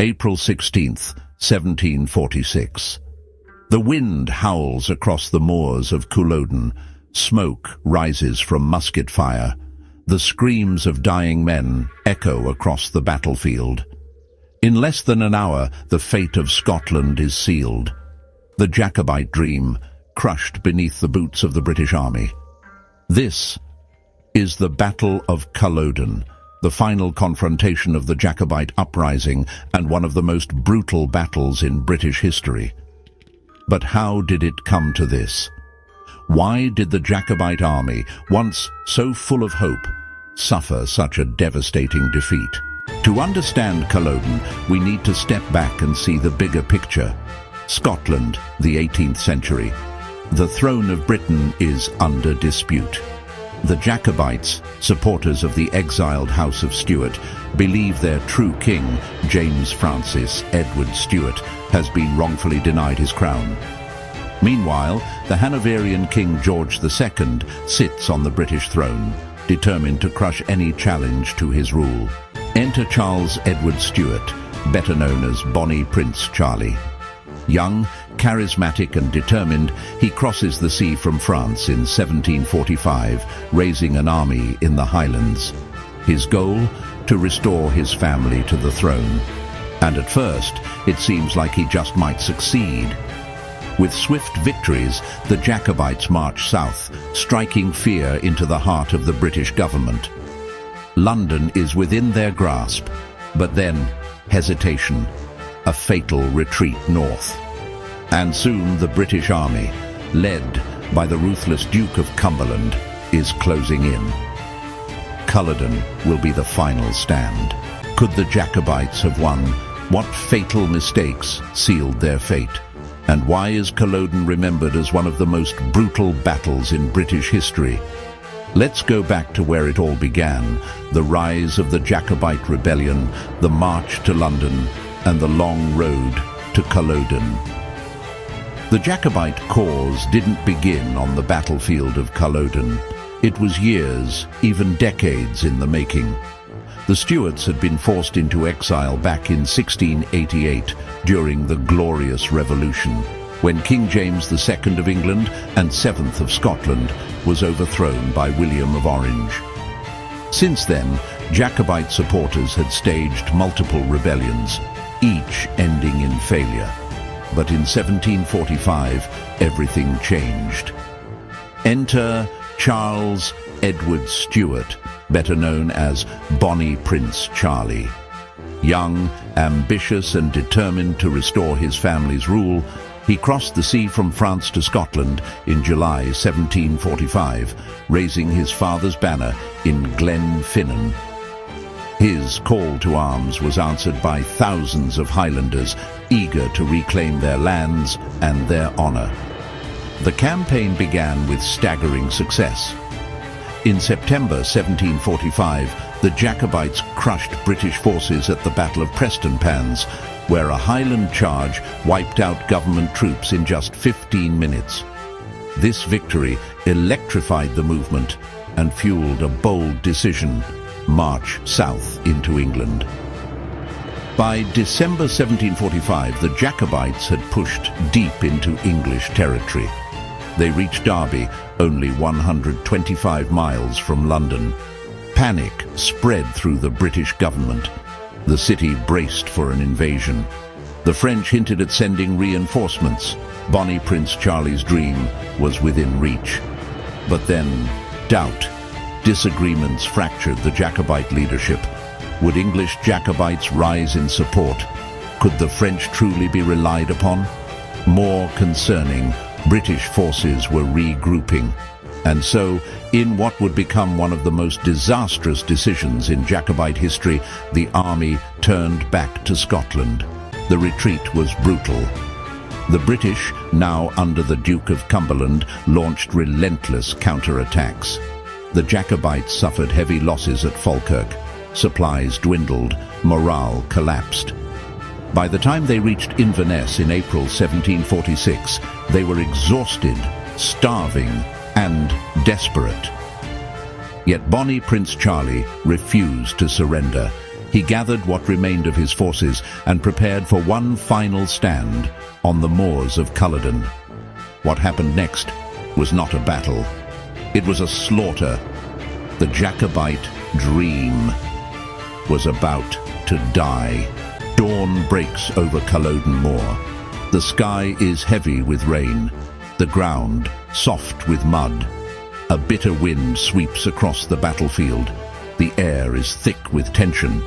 April 16th, 1746. The wind howls across the moors of Culloden. Smoke rises from musket fire. The screams of dying men echo across the battlefield. In less than an hour, the fate of Scotland is sealed. The Jacobite dream crushed beneath the boots of the British Army. This is the Battle of Culloden, the final confrontation of the Jacobite uprising and one of the most brutal battles in British history. But how did it come to this? Why did the Jacobite army, once so full of hope, suffer such a devastating defeat? To understand Culloden, we need to step back and see the bigger picture. Scotland, the 18th century. The throne of Britain is under dispute. The Jacobites, supporters of the exiled House of Stuart, believe their true king, James Francis Edward Stuart, has been wrongfully denied his crown. Meanwhile, the Hanoverian King George II sits on the British throne, determined to crush any challenge to his rule. Enter Charles Edward Stuart, better known as Bonnie Prince Charlie. Young, charismatic and determined, he crosses the sea from France in 1745, raising an army in the Highlands. His goal? To restore his family to the throne. And at first, it seems like he just might succeed. With swift victories, the Jacobites march south, striking fear into the heart of the British government. London is within their grasp, but then hesitation, a fatal retreat north. And soon the British army, led by the ruthless Duke of Cumberland, is closing in. Culloden will be the final stand. Could the Jacobites have won? What fatal mistakes sealed their fate? And why is Culloden remembered as one of the most brutal battles in British history? Let's go back to where it all began, the rise of the Jacobite rebellion, the march to London, and the long road to Culloden. The Jacobite cause didn't begin on the battlefield of Culloden. It was years, even decades in the making. The Stuarts had been forced into exile back in 1688 during the Glorious Revolution, when King James II of England and 7th of Scotland was overthrown by William of Orange. Since then, Jacobite supporters had staged multiple rebellions, each ending in failure. But in 1745, everything changed. Enter Charles Edward Stuart, better known as Bonnie Prince Charlie. Young, ambitious and determined to restore his family's rule, he crossed the sea from France to Scotland in July 1745, raising his father's banner in Glenfinnan. His call to arms was answered by thousands of Highlanders eager to reclaim their lands and their honor. The campaign began with staggering success. In September 1745, the Jacobites crushed British forces at the Battle of Prestonpans, where a Highland charge wiped out government troops in just 15 minutes. This victory electrified the movement and fueled a bold decision: march south into England. By December 1745, the Jacobites had pushed deep into English territory. They reached Derby, only 125 miles from London. Panic spread through the British government. The city braced for an invasion. The French hinted at sending reinforcements. Bonnie Prince Charlie's dream was within reach. But then, doubt. Disagreements fractured the Jacobite leadership. Would English Jacobites rise in support? Could the French truly be relied upon? More concerning, British forces were regrouping. And so, in what would become one of the most disastrous decisions in Jacobite history, the army turned back to Scotland. The retreat was brutal. The British, now under the Duke of Cumberland, launched relentless counterattacks. The Jacobites suffered heavy losses at Falkirk. Supplies dwindled, morale collapsed. By the time they reached Inverness in April 1746, they were exhausted, starving, and desperate. Yet Bonnie Prince Charlie refused to surrender. He gathered what remained of his forces and prepared for one final stand on the moors of Culloden. What happened next was not a battle. It was a slaughter. The Jacobite dream was about to die. Dawn breaks over Culloden Moor. The sky is heavy with rain, the ground soft with mud. A bitter wind sweeps across the battlefield. The air is thick with tension.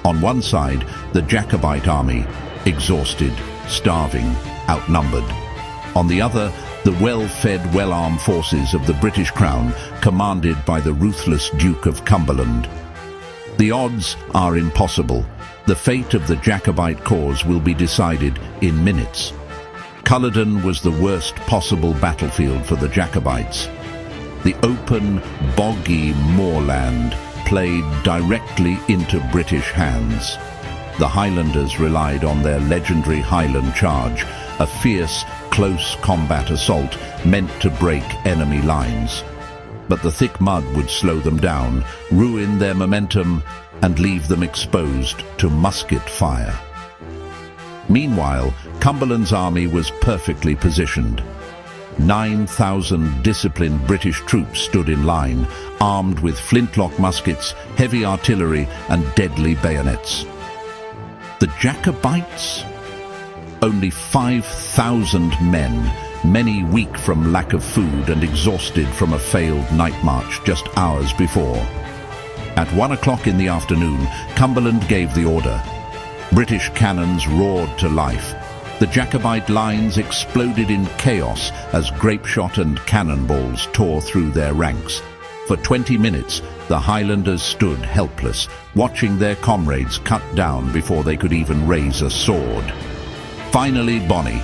On one side, the Jacobite army, exhausted, starving, outnumbered. On the other, the well-fed, well-armed forces of the British Crown, commanded by the ruthless Duke of Cumberland. The odds are impossible. The fate of the Jacobite cause will be decided in minutes. Culloden was the worst possible battlefield for the Jacobites. The open, boggy moorland played directly into British hands. The Highlanders relied on their legendary Highland charge, a fierce, close combat assault meant to break enemy lines. But the thick mud would slow them down, ruin their momentum, and leave them exposed to musket fire. Meanwhile, Cumberland's army was perfectly positioned. 9,000 disciplined British troops stood in line, armed with flintlock muskets, heavy artillery, and deadly bayonets. The Jacobites? Only 5,000 men, many weak from lack of food and exhausted from a failed night march just hours before. At 1 o'clock in the afternoon, Cumberland gave the order. British cannons roared to life. The Jacobite lines exploded in chaos as grapeshot and cannonballs tore through their ranks. For 20 minutes, the Highlanders stood helpless, watching their comrades cut down before they could even raise a sword. Finally, Bonnie,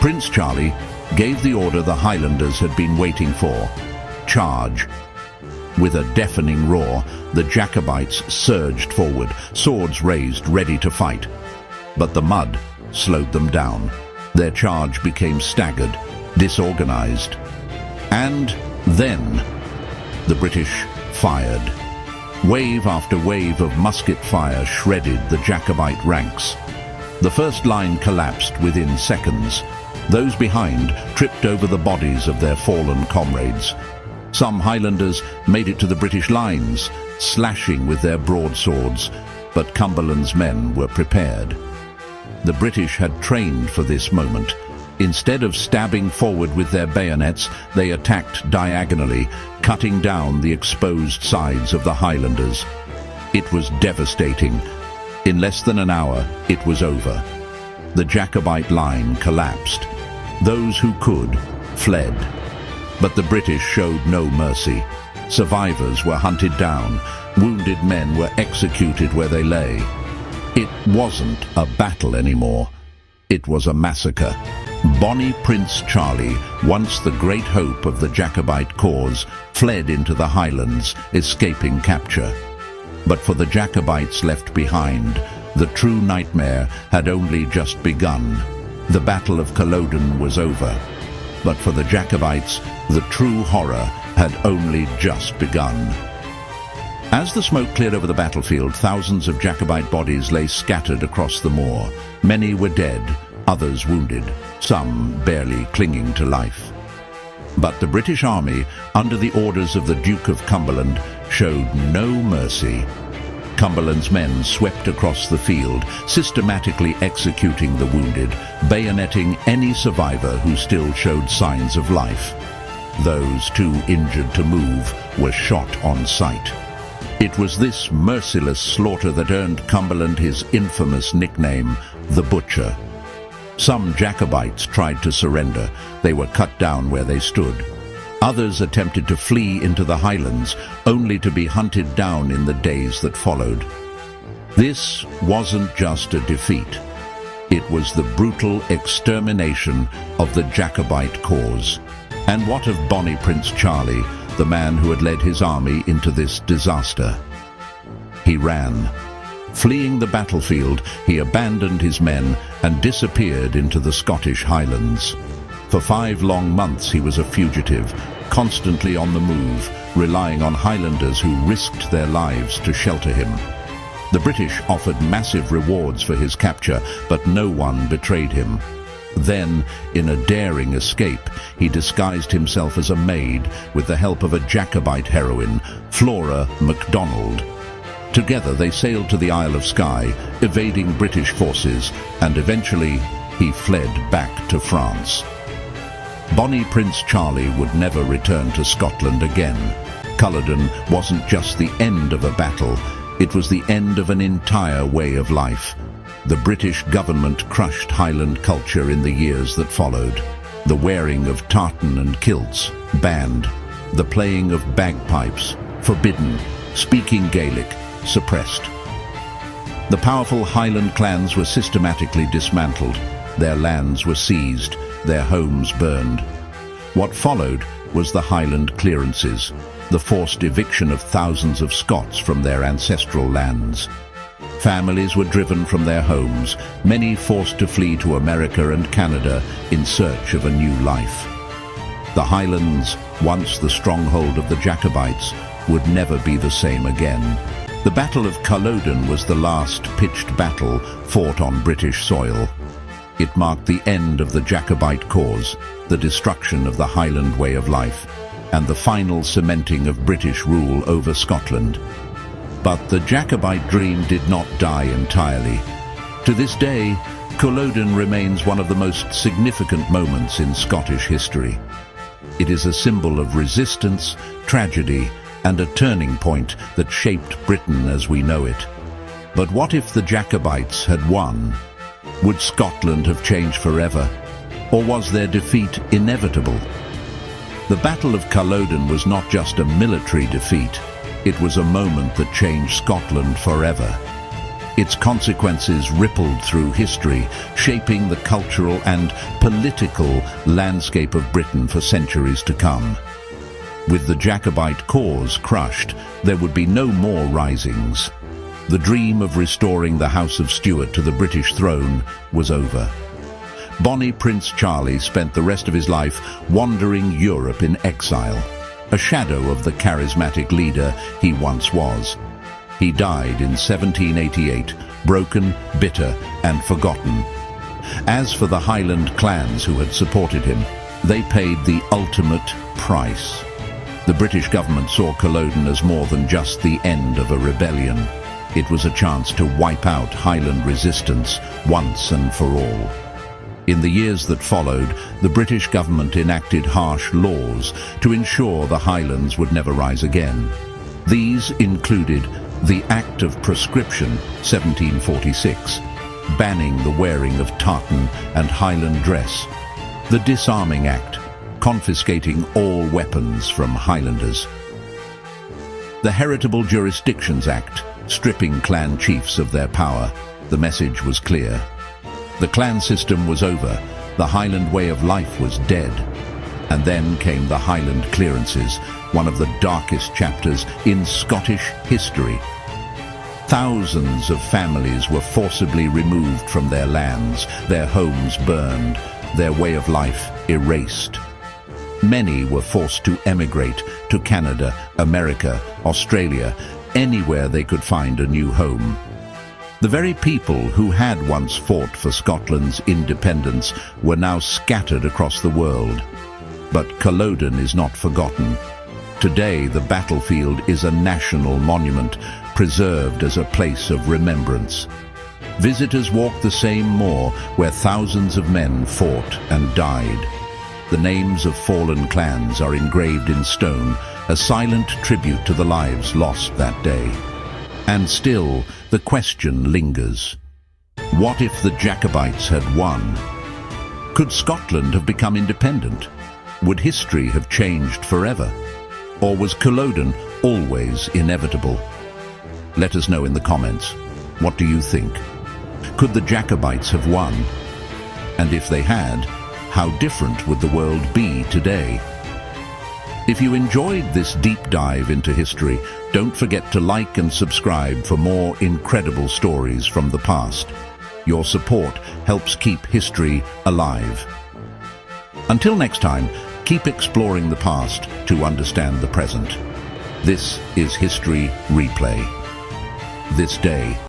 Prince Charlie, gave the order the Highlanders had been waiting for: charge. With a deafening roar, the Jacobites surged forward, swords raised, ready to fight. But the mud slowed them down. Their charge became staggered, disorganized. And then the British fired. Wave after wave of musket fire shredded the Jacobite ranks. The first line collapsed within seconds. Those behind tripped over the bodies of their fallen comrades. Some Highlanders made it to the British lines, slashing with their broadswords, but Cumberland's men were prepared. The British had trained for this moment. Instead of stabbing forward with their bayonets, they attacked diagonally, cutting down the exposed sides of the Highlanders. It was devastating. In less than an hour, it was over. The Jacobite line collapsed. Those who could fled. But the British showed no mercy. Survivors were hunted down. Wounded men were executed where they lay. It wasn't a battle anymore. It was a massacre. Bonnie Prince Charlie, once the great hope of the Jacobite cause, fled into the Highlands, escaping capture. But for the Jacobites left behind, the true nightmare had only just begun. The Battle of Culloden was over. But for the Jacobites, the true horror had only just begun. As the smoke cleared over the battlefield, thousands of Jacobite bodies lay scattered across the moor. Many were dead, others wounded, some barely clinging to life. But the British army, under the orders of the Duke of Cumberland, showed no mercy. Cumberland's men swept across the field, systematically executing the wounded, bayoneting any survivor who still showed signs of life. Those too injured to move were shot on sight. It was this merciless slaughter that earned Cumberland his infamous nickname, the Butcher. Some Jacobites tried to surrender. They were cut down where they stood. Others attempted to flee into the Highlands, only to be hunted down in the days that followed. This wasn't just a defeat. It was the brutal extermination of the Jacobite cause. And what of Bonnie Prince Charlie, the man who had led his army into this disaster? He ran. Fleeing the battlefield, he abandoned his men and disappeared into the Scottish Highlands. For 5 long months he was a fugitive, constantly on the move, relying on Highlanders who risked their lives to shelter him. The British offered massive rewards for his capture, but no one betrayed him. Then, in a daring escape, he disguised himself as a maid with the help of a Jacobite heroine, Flora MacDonald. Together they sailed to the Isle of Skye, evading British forces, and eventually he fled back to France. Bonnie Prince Charlie would never return to Scotland again. Culloden wasn't just the end of a battle, it was the end of an entire way of life. The British government crushed Highland culture in the years that followed. The wearing of tartan and kilts, banned. The playing of bagpipes, forbidden. Speaking Gaelic, suppressed. The powerful Highland clans were systematically dismantled. Their lands were seized, their homes burned. What followed was the Highland Clearances, the forced eviction of thousands of Scots from their ancestral lands. Families were driven from their homes, many forced to flee to America and Canada in search of a new life. The Highlands, once the stronghold of the Jacobites, would never be the same again. The Battle of Culloden was the last pitched battle fought on British soil. It marked the end of the Jacobite cause, the destruction of the Highland way of life, and the final cementing of British rule over Scotland. But the Jacobite dream did not die entirely. To this day, Culloden remains one of the most significant moments in Scottish history. It is a symbol of resistance, tragedy, and a turning point that shaped Britain as we know it. But what if the Jacobites had won? Would Scotland have changed forever? Or was their defeat inevitable? The Battle of Culloden was not just a military defeat. It was a moment that changed Scotland forever. Its consequences rippled through history, shaping the cultural and political landscape of Britain for centuries to come. With the Jacobite cause crushed, there would be no more risings. The dream of restoring the House of Stuart to the British throne was over. Bonnie Prince Charlie spent the rest of his life wandering Europe in exile, a shadow of the charismatic leader he once was. He died in 1788, broken, bitter, and forgotten. As for the Highland clans who had supported him, they paid the ultimate price. The British government saw Culloden as more than just the end of a rebellion. It was a chance to wipe out Highland resistance once and for all. In the years that followed, the British government enacted harsh laws to ensure the Highlands would never rise again. These included the Act of Proscription, 1746, banning the wearing of tartan and Highland dress, the Disarming Act, confiscating all weapons from Highlanders, the Heritable Jurisdictions Act, stripping clan chiefs of their power. The message was clear. The clan system was over, the Highland way of life was dead. And then came the Highland Clearances, one of the darkest chapters in Scottish history. Thousands of families were forcibly removed from their lands, their homes burned, their way of life erased. Many were forced to emigrate to Canada, America, Australia, anywhere they could find a new home. The very people who had once fought for Scotland's independence were now scattered across the world. But Culloden is not forgotten. Today, the battlefield is a national monument, preserved as a place of remembrance. Visitors walk the same moor where thousands of men fought and died. The names of fallen clans are engraved in stone, a silent tribute to the lives lost that day. And still, the question lingers. What if the Jacobites had won? Could Scotland have become independent? Would history have changed forever? Or was Culloden always inevitable? Let us know in the comments. What do you think? Could the Jacobites have won? And if they had, how different would the world be today? If you enjoyed this deep dive into history, don't forget to like and subscribe for more incredible stories from the past. Your support helps keep history alive. Until next time, keep exploring the past to understand the present. This is History Replay. This day